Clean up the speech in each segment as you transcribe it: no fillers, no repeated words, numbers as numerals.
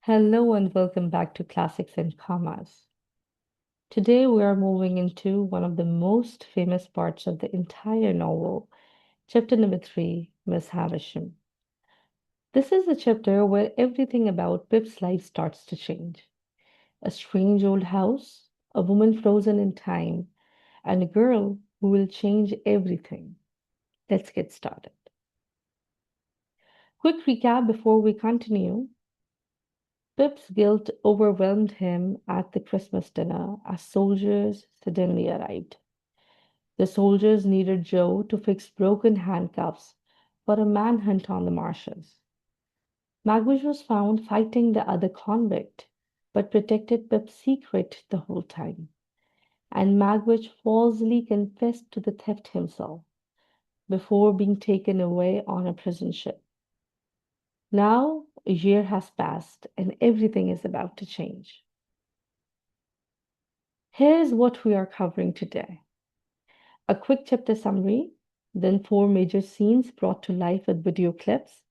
Hello and welcome back to Classics and Commas. Today we are moving into one of the most famous parts of the entire novel, chapter number 3, Miss Havisham. This is the chapter where everything about Pip's life starts to change. A strange old house, a woman frozen in time, and a girl who will change everything. Let's get started. Quick recap before we continue. Pip's guilt overwhelmed him at the Christmas dinner as soldiers suddenly arrived. The soldiers needed Joe to fix broken handcuffs for a manhunt on the marshes. Magwitch was found fighting the other convict, but protected Pip's secret the whole time. And Magwitch falsely confessed to the theft himself before being taken away on a prison ship. Now a year has passed and everything is about to change. Here's what we are covering today: a quick chapter summary, then four major scenes brought to life with video clips.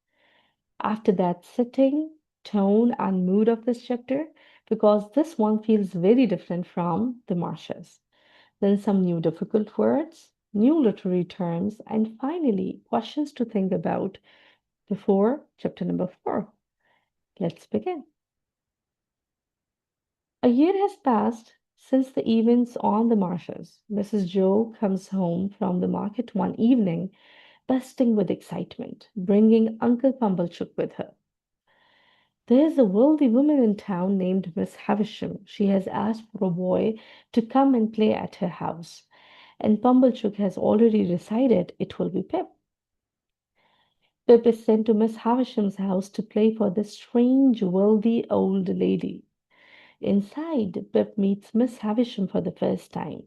After that, setting, tone, and mood of this chapter, because this one feels very different from the marshes. Then some new difficult words, new literary terms, and finally, questions to think about before chapter number 4. Let's begin. A year has passed since the events on the marshes. Mrs. Joe comes home from the market one evening, bursting with excitement, bringing Uncle Pumblechook with her. There's a wealthy woman in town named Miss Havisham. She has asked for a boy to come and play at her house, and Pumblechook has already decided it will be Pip. Pip is sent to Miss Havisham's house to play for this strange, wealthy old lady. Inside, Pip meets Miss Havisham for the first time,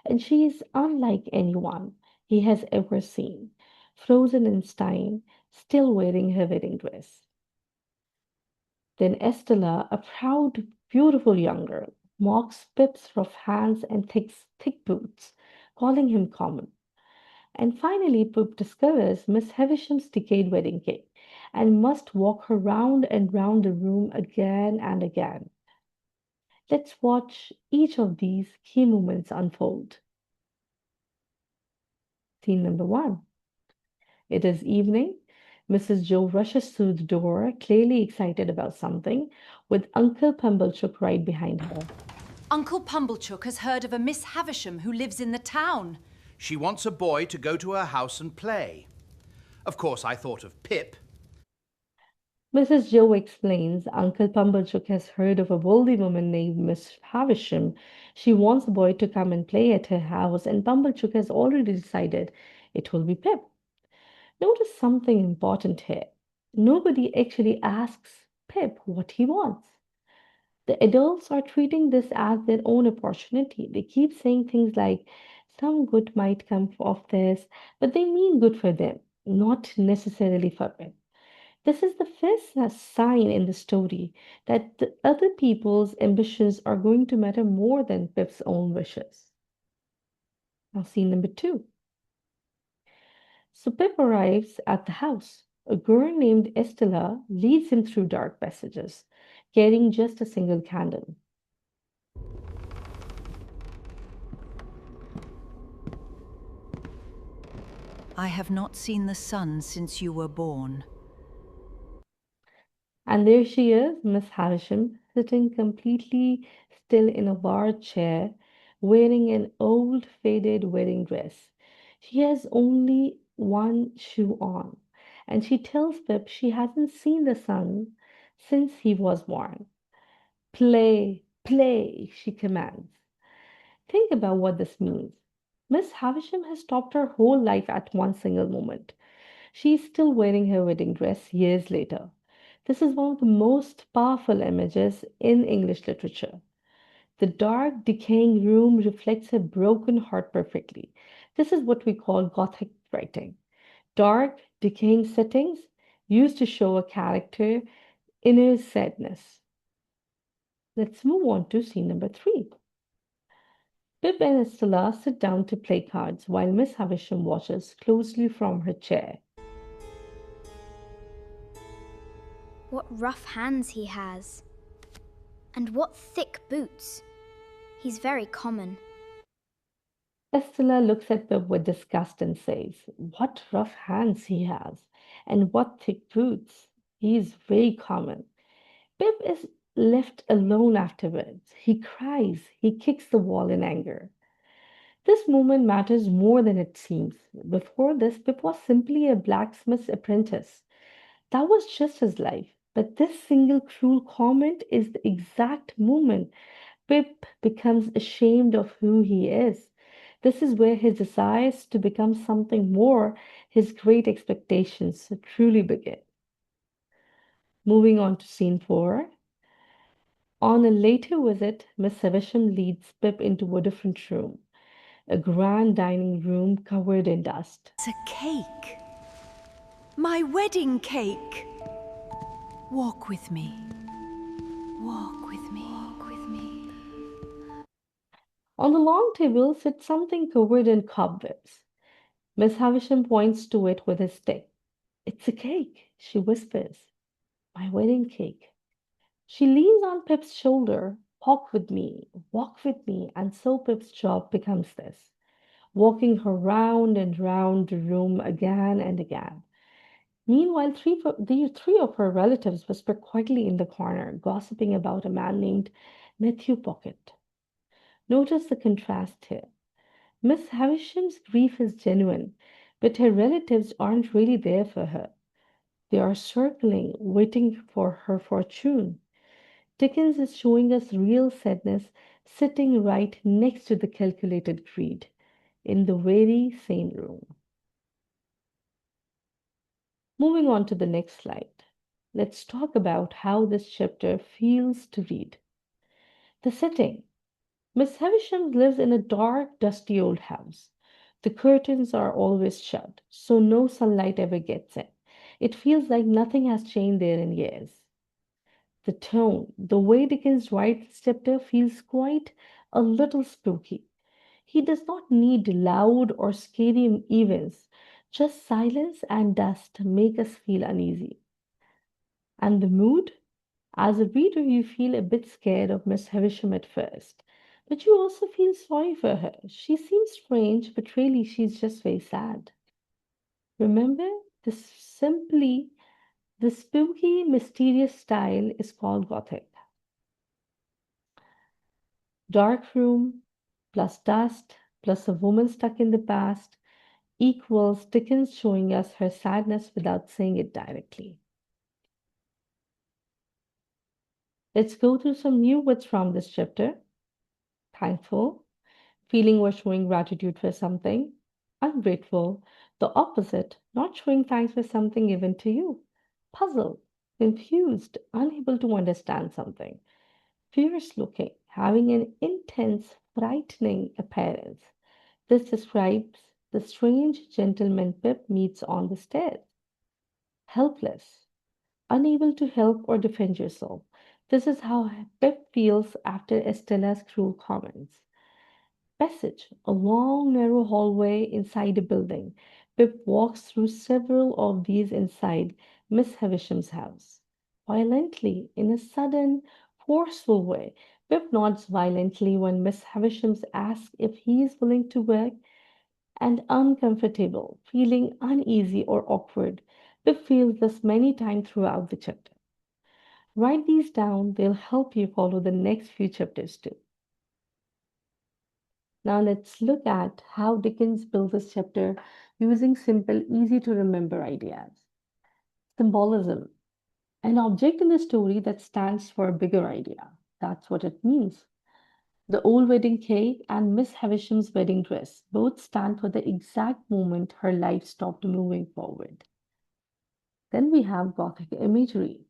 and she is unlike anyone he has ever seen, frozen in time, still wearing her wedding dress. Then Estella, a proud, beautiful young girl, mocks Pip's rough hands and thick boots, calling him common. And finally, Pip discovers Miss Havisham's decayed wedding cake and must walk her round and round the room again and again. Let's watch each of these key moments unfold. Scene number 1. It is evening. Mrs. Joe rushes through the door, clearly excited about something, with Uncle Pumblechook right behind her. Uncle Pumblechook has heard of a Miss Havisham who lives in the town. She wants a boy to go to her house and play. Of course, I thought of Pip. Mrs. Joe explains Uncle Pumblechook has heard of a wealthy woman named Miss Havisham. She wants a boy to come and play at her house, and Pumblechook has already decided it will be Pip. Notice something important here. Nobody actually asks Pip what he wants. The adults are treating this as their own opportunity. They keep saying things like, some good might come of this, but they mean good for them, not necessarily for Pip. This is the first sign in the story that the other people's ambitions are going to matter more than Pip's own wishes. Now, scene number 2. So Pip arrives at the house. A girl named Estella leads him through dark passages, carrying just a single candle. I have not seen the sun since you were born. And there she is, Miss Havisham, sitting completely still in a large chair, wearing an old faded wedding dress. She has only one shoe on, and she tells Pip she hasn't seen the sun since he was born. Play, play, she commands. Think about what this means. Miss Havisham has stopped her whole life at one single moment. She is still wearing her wedding dress years later. This is one of the most powerful images in English literature. The dark, decaying room reflects her broken heart perfectly. This is what we call Gothic writing. Dark, decaying settings used to show a character inner sadness. Let's move on to scene number 3. Pip and Estella sit down to play cards while Miss Havisham watches closely from her chair. What rough hands he has. And what thick boots! He's very common. Estella looks at Pip with disgust and says, "What rough hands he has, and what thick boots. He is very common." Pip is left alone afterwards. He cries, he kicks the wall in anger. This moment matters more than it seems. Before this, Pip was simply a blacksmith's apprentice. That was just his life. But this single cruel comment is the exact moment Pip becomes ashamed of who he is. This is where his desires to become something more, his great expectations, truly begin. Moving on to scene 4. On a later visit, Miss Havisham leads Pip into a different room, a grand dining room covered in dust. It's a cake. My wedding cake. Walk with me. Walk with me. Walk with me. On the long table sits something covered in cobwebs. Miss Havisham points to it with a stick. "It's a cake," she whispers. "My wedding cake." She leans on Pip's shoulder. Walk with me, and so Pip's job becomes this, walking her round and round the room again and again. Meanwhile, the three of her relatives whisper quietly in the corner, gossiping about a man named Matthew Pocket. Notice the contrast here. Miss Havisham's grief is genuine, but her relatives aren't really there for her. They are circling, waiting for her fortune. Dickens is showing us real sadness sitting right next to the calculated greed in the very same room. Moving on to the next slide. Let's talk about how this chapter feels to read. The setting. Miss Havisham lives in a dark, dusty old house. The curtains are always shut, so no sunlight ever gets in. It feels like nothing has changed there in years. The tone, the way Dickens writes this chapter feels quite a little spooky. He does not need loud or scary events, just silence and dust make us feel uneasy. And the mood? As a reader, you feel a bit scared of Miss Havisham at first, but you also feel sorry for her. She seems strange, but really she's just very sad. Remember, this simply the spooky, mysterious style is called Gothic. Dark room plus dust plus a woman stuck in the past equals Dickens showing us her sadness without saying it directly. Let's go through some new words from this chapter. Thankful, feeling or showing gratitude for something. Ungrateful, the opposite, not showing thanks for something given to you. Puzzled, confused, unable to understand something. Fierce looking, having an intense, frightening appearance. This describes the strange gentleman Pip meets on the stairs. Helpless, unable to help or defend yourself. This is how Pip feels after Estella's cruel comments. Passage, a long, narrow hallway inside a building. Pip walks through several of these inside Miss Havisham's house. Violently, in a sudden, forceful way, Pip nods violently when Miss Havisham asks if he is willing to work, and uncomfortable, feeling uneasy or awkward. Pip feels this many times throughout the chapter. Write these down, they'll help you follow the next few chapters too. Now let's look at how Dickens built this chapter using simple, easy to remember ideas. Symbolism, an object in the story that stands for a bigger idea. That's what it means. The old wedding cake and Miss Havisham's wedding dress both stand for the exact moment her life stopped moving forward. Then we have Gothic imagery.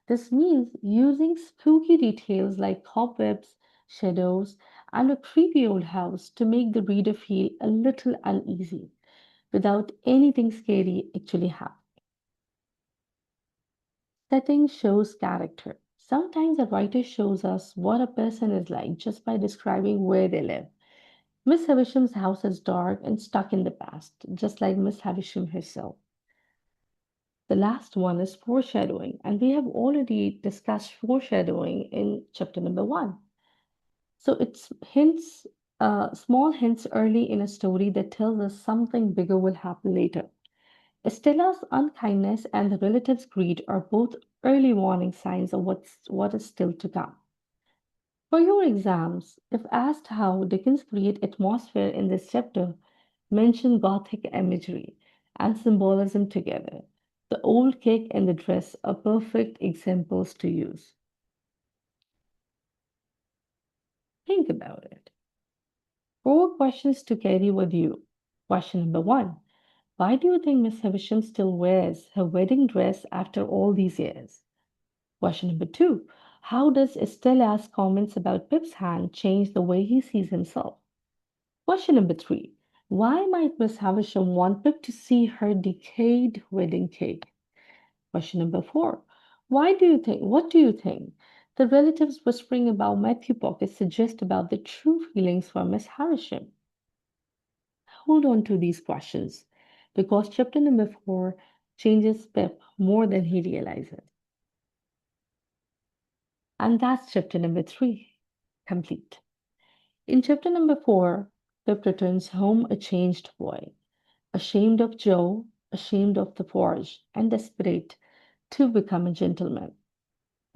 This means using spooky details like cobwebs, shadows, and a creepy old house to make the reader feel a little uneasy without anything scary actually happening. Setting shows character. Sometimes a writer shows us what a person is like just by describing where they live. Miss Havisham's house is dark and stuck in the past, just like Miss Havisham herself. The last one is foreshadowing, and we have already discussed foreshadowing in chapter number 1. So it's hints, small hints early in a story that tells us something bigger will happen later. Estella's unkindness and the relatives' greed are both early warning signs of what is still to come. For your exams, if asked how Dickens create atmosphere in this chapter, mention Gothic imagery and symbolism together. The old cake and the dress are perfect examples to use. Think about it. 4 questions to carry with you. Question number 1. Why do you think Miss Havisham still wears her wedding dress after all these years? Question number 2. How does Estella's comments about Pip's hand change the way he sees himself? Question number 3. Why might Miss Havisham want Pip to see her decayed wedding cake? Question number 4. What do you think the relatives whispering about Matthew Pocket suggest about the true feelings for Miss Havisham? Hold on to these questions because chapter number 4 changes Pip more than he realizes. And that's chapter number 3 complete. In chapter number 4, Pip returns home a changed boy, ashamed of Joe, ashamed of the forge, and desperate to become a gentleman.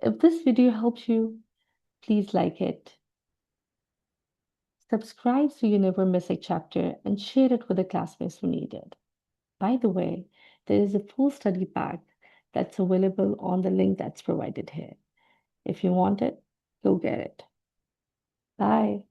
If this video helps you, please like it, subscribe so you never miss a chapter, and share it with the classmates who need it. By the way, there is a full study pack that's available on the link that's provided here. If you want it, go get it. Bye.